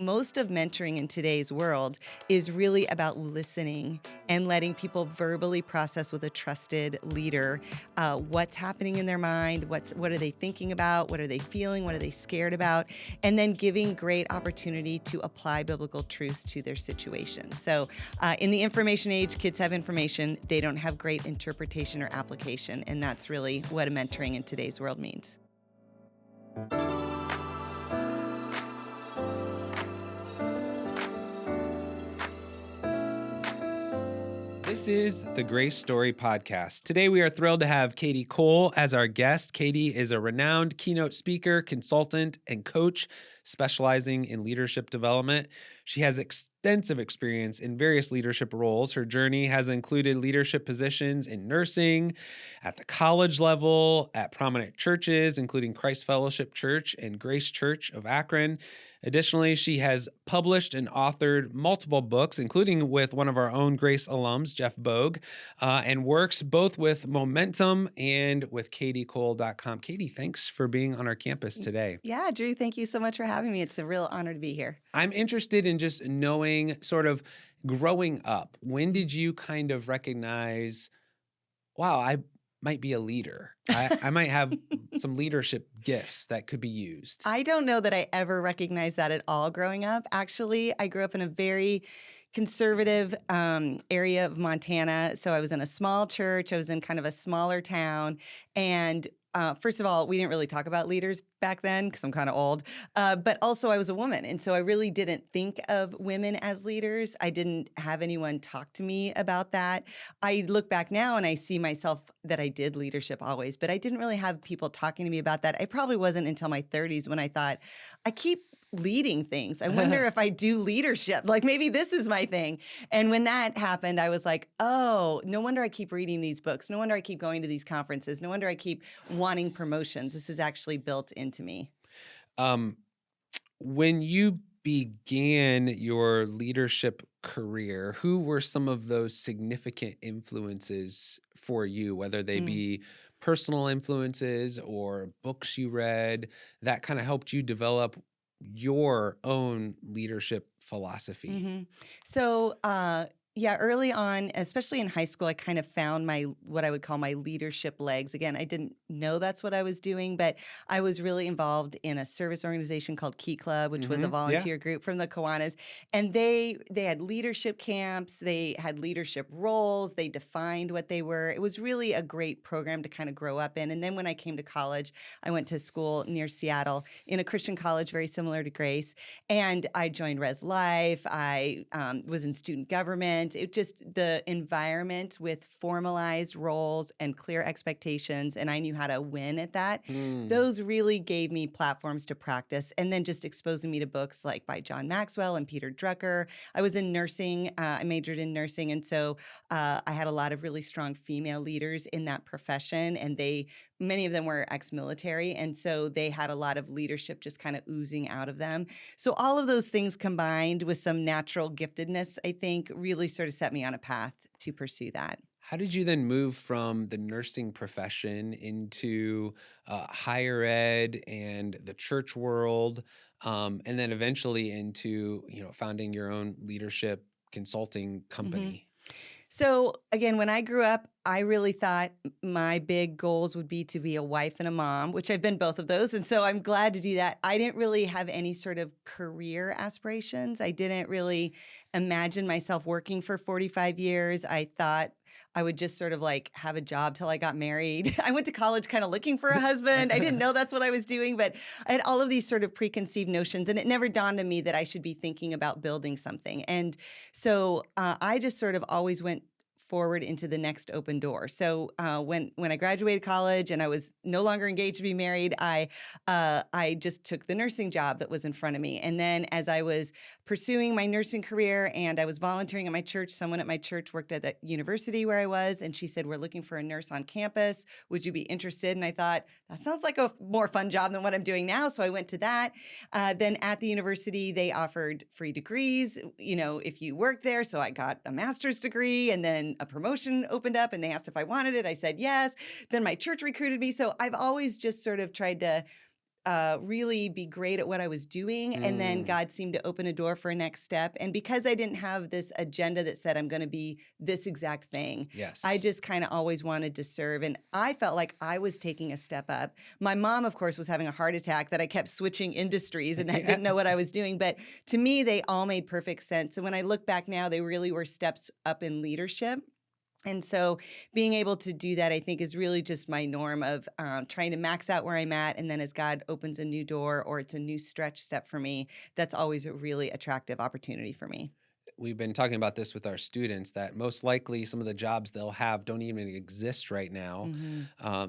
most of mentoring in today's world is really about listening and letting people verbally process with a trusted leader what's happening in their mind, what are they thinking about, what are they feeling, what are they scared about, and then giving great opportunity to apply biblical truths to their situation. So in the information age, kids have information. They don't have great interpretation or application, and that's really what a mentoring in today's world means. This is the Grace Story Podcast. Today, we are thrilled to have Kadi Cole as our guest. Kadi is a renowned keynote speaker, consultant, and coach specializing in leadership development. She has extensive experience in various leadership roles. Her journey has included leadership positions in nursing, at the college level, at prominent churches, including Christ Fellowship Church and Grace Church of Akron. Additionally, she has published and authored multiple books, including with one of our own Grace alums, Jeff Bouge, and works both with Momentum and with KadiCole.com. Kadi, thanks for being on our campus today. Yeah, Drew, thank you so much for having me. It's a real honor to be here. I'm interested in just knowing, sort of growing up, when did you kind of recognize, wow, I might be a leader. I might have some leadership gifts that could be used. I don't know that I ever recognized that at all growing up. Actually, I grew up in a very conservative area of Montana. So I was in a small church. I was in kind of a smaller town. And first of all, we didn't really talk about leaders back then because I'm kind of old. But also I was a woman. And so I really didn't think of women as leaders. I didn't have anyone talk to me about that. I look back now and I see myself that I did leadership always, but I didn't really have people talking to me about that. It probably wasn't until my 30s when I thought, I keep leading things. I wonder if I do leadership. Like maybe this is my thing. And when that happened, I was like, oh, no wonder I keep reading these books. No wonder I keep going to these conferences. No wonder I keep wanting promotions. This is actually built into me. When you began your leadership career, who were some of those significant influences for you, whether they be personal influences or books you read that kind of helped you develop your own leadership philosophy? Mm-hmm. So, early on, especially in high school, I kind of found what I would call my leadership legs. Again, I didn't know that's what I was doing, but I was really involved in a service organization called Key Club, which was a volunteer group from the Kiwanis. And they had leadership camps, they had leadership roles, they defined what they were. It was really a great program to kind of grow up in. And then when I came to college, I went to school near Seattle in a Christian college very similar to Grace. And I joined Res Life. I was in student government. It just, the environment with formalized roles and clear expectations, and I knew how to win at that. Those really gave me platforms to practice, and then just exposing me to books like by John Maxwell and Peter Drucker. I was in nursing. I majored in nursing, and so I had a lot of really strong female leaders in that profession, and many of them were ex-military, and so they had a lot of leadership just kind of oozing out of them. So all of those things combined with some natural giftedness, I think, really sort of set me on a path to pursue that. How did you then move from the nursing profession into higher ed and the church world, and then eventually into founding your own leadership consulting company? So again, when I grew up, I really thought my big goals would be to be a wife and a mom, which I've been both of those. And so I'm glad to do that. I didn't really have any sort of career aspirations. I didn't really imagine myself working for 45 years. I thought I would just sort of like have a job till I got married. I went to college kind of looking for a husband. I didn't know that's what I was doing, but I had all of these sort of preconceived notions, and it never dawned on me that I should be thinking about building something. And so I just sort of always went forward into the next open door. So when I graduated college and I was no longer engaged to be married, I just took the nursing job that was in front of me. And then as I was pursuing my nursing career and I was volunteering at my church, someone at my church worked at the university where I was, and she said, "We're looking for a nurse on campus. Would you be interested?" And I thought, that sounds like a more fun job than what I'm doing now. So I went to that. Then at the university, they offered free degrees, if you worked there. So I got a master's degree, and then a promotion opened up and they asked if I wanted it. I said yes. Then my church recruited me. So I've always just sort of tried to really be great at what I was doing. And then Mm, God seemed to open a door for a next step. And because I didn't have this agenda that said I'm going to be this exact thing, I yes. just kind of always wanted to serve. And I felt like I was taking a step up. My mom, of course, was having a heart attack that I kept switching industries and I Yeah. didn't know what I was doing. But to me, they all made perfect sense. And when I look back now, they really were steps up in leadership. And so being able to do that, I think, is really just my norm of trying to max out where I'm at. And then as God opens a new door or it's a new stretch step for me, that's always a really attractive opportunity for me. We've been talking about this with our students that most likely some of the jobs they'll have don't even exist right now. Hmm.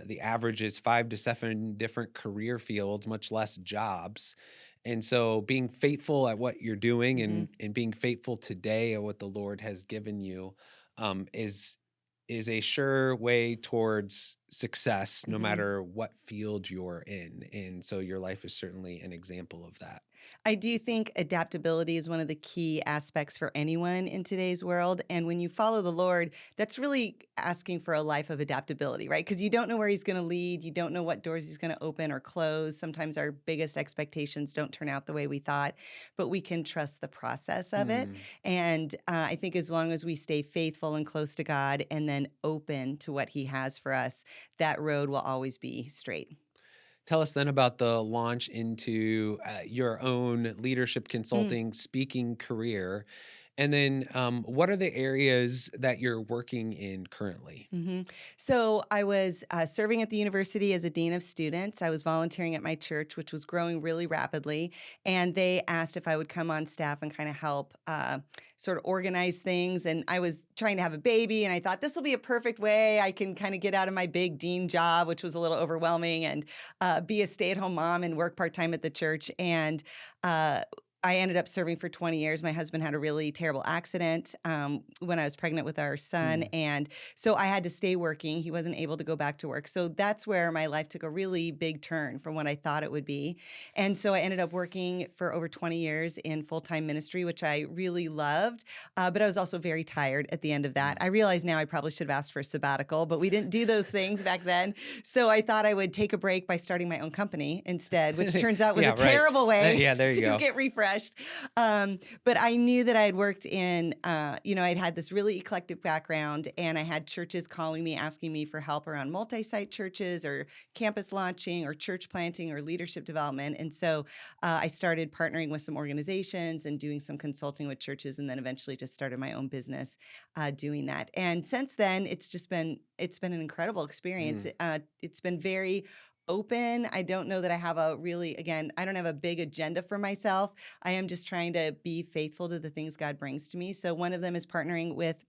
The average is 5 to 7 different career fields, much less jobs. And so being faithful at what you're doing Hmm. and being faithful today at what the Lord has given you um, is is a sure way towards success no Hmm. matter what field you're in. And so your life is certainly an example of that. I do think adaptability is one of the key aspects for anyone in today's world. And when you follow the Lord, that's really asking for a life of adaptability, right? Because you don't know where He's going to lead. You don't know what doors He's going to open or close. Sometimes our biggest expectations don't turn out the way we thought, but we can trust the process of it. Hmm. And I think as long as we stay faithful and close to God and then open to what He has for us, that road will always be straight. Tell us then about the launch into your own leadership consulting speaking career. And then what are the areas that you're working in currently? Hmm. So I was serving at the university as a dean of students. I was volunteering at my church, which was growing really rapidly. And they asked if I would come on staff and kind of help sort of organize things. And I was trying to have a baby, and I thought this will be a perfect way I can kind of get out of my big dean job, which was a little overwhelming, and be a stay-at-home mom and work part-time at the church. And uh, I ended up serving for 20 years. My husband had a really terrible accident when I was pregnant with our son. Mm. And so I had to stay working. He wasn't able to go back to work. So that's where my life took a really big turn from what I thought it would be. And so I ended up working for over 20 years in full-time ministry, which I really loved. But I was also very tired at the end of that. Mm. I realize now I probably should have asked for a sabbatical, but we didn't do those things back then. So I thought I would take a break by starting my own company instead, which turns out was a Yeah, right. terrible way Yeah, there you to go. get refreshed. But I knew that I had worked in, I'd had this really eclectic background, and I had churches calling me, asking me for help around multi-site churches or campus launching or church planting or leadership development. And so I started partnering with some organizations and doing some consulting with churches, and then eventually just started my own business doing that. And since then, it's been an incredible experience. Mm. It's been very open. I don't know that I have I don't have a big agenda for myself. I am just trying to be faithful to the things God brings to me. So one of them is partnering with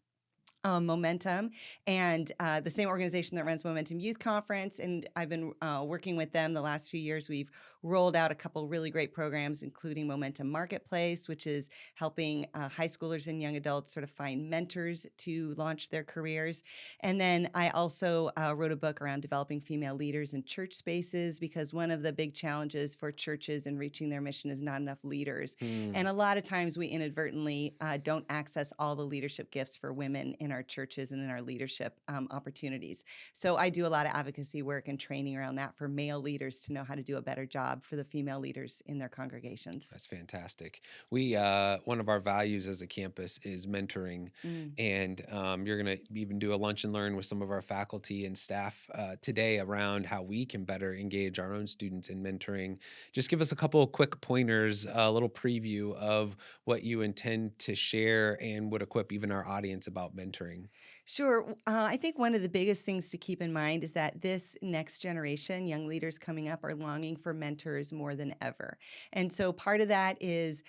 Momentum, and the same organization that runs Momentum Youth Conference. And I've been working with them the last few years. We've rolled out a couple really great programs, including Momentum Marketplace, which is helping high schoolers and young adults sort of find mentors to launch their careers. And then I also wrote a book around developing female leaders in church spaces, because one of the big challenges for churches in reaching their mission is not enough leaders. Mm. And a lot of times we inadvertently don't access all the leadership gifts for women in our churches and in our leadership opportunities. So I do a lot of advocacy work and training around that for male leaders to know how to do a better job for the female leaders in their congregations. That's fantastic. We one of our values as a campus is mentoring, Mm. and you're going to even do a lunch and learn with some of our faculty and staff today around how we can better engage our own students in mentoring. Just give us a couple of quick pointers, a little preview of what you intend to share, and would equip even our audience about mentoring. Sure. I think one of the biggest things to keep in mind is that this next generation, young leaders coming up, are longing for mentors more than ever. And so part of that is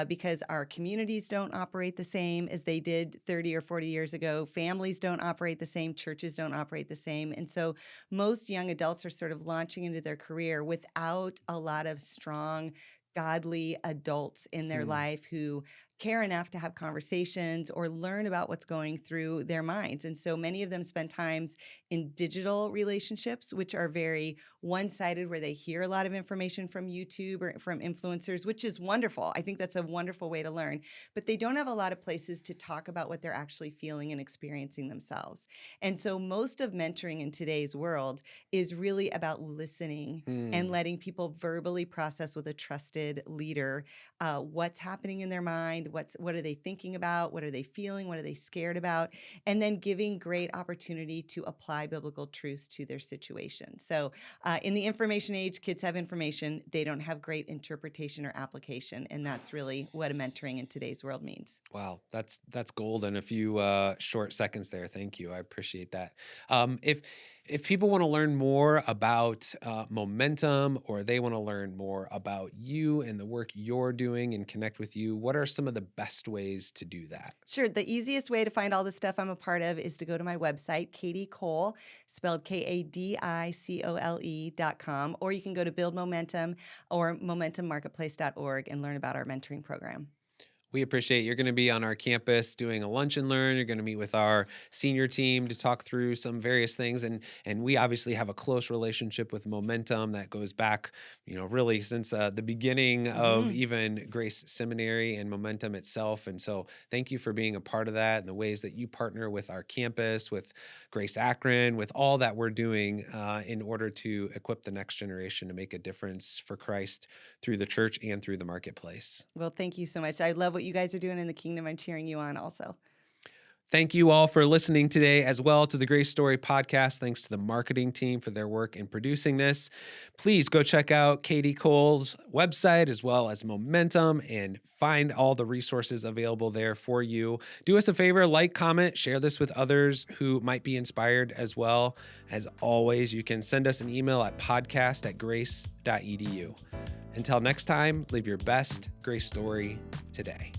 because our communities don't operate the same as they did 30 or 40 years ago. Families don't operate the same. Churches don't operate the same. And so most young adults are sort of launching into their career without a lot of strong, godly adults in their Hmm. life who care enough to have conversations or learn about what's going through their minds. And so many of them spend times in digital relationships, which are very one-sided, where they hear a lot of information from YouTube or from influencers, which is wonderful. I think that's a wonderful way to learn, but they don't have a lot of places to talk about what they're actually feeling and experiencing themselves. And so most of mentoring in today's world is really about listening and letting people verbally process with a trusted leader what's happening in their mind, what are they thinking about, what are they feeling, what are they scared about, and then giving great opportunity to apply biblical truths to their situation. So in the information age, kids have information. They don't have great interpretation or application, and that's really what a mentoring in today's world means. Wow, that's gold in a few short seconds there. Thank you. I appreciate that. If people want to learn more about momentum, or they want to learn more about you and the work you're doing and connect with you, what are some of the best ways to do that? Sure. The easiest way to find all the stuff I'm a part of is to go to my website, Kadi Cole, spelled KADICOLE.com, or you can go to Build Momentum or MomentumMarketplace.org and learn about our mentoring program. We appreciate you're going to be on our campus doing a lunch and learn. You're going to meet with our senior team to talk through some various things. And we obviously have a close relationship with Momentum that goes back, really since the beginning of even Grace Seminary and Momentum itself. And so thank you for being a part of that and the ways that you partner with our campus, with Grace Akron, with all that we're doing in order to equip the next generation to make a difference for Christ through the church and through the marketplace. Well, thank you so much. I love what you guys are doing in the kingdom. I'm cheering you on also. Thank you all for listening today as well to the Grace Story podcast. Thanks to the marketing team for their work in producing this. Please go check out Kadi Cole's website as well as Momentum and find all the resources available there for you. Do us a favor, like, comment, share this with others who might be inspired as well. As always, you can send us an email at podcast@grace.edu. Until next time, live your best Grace story today.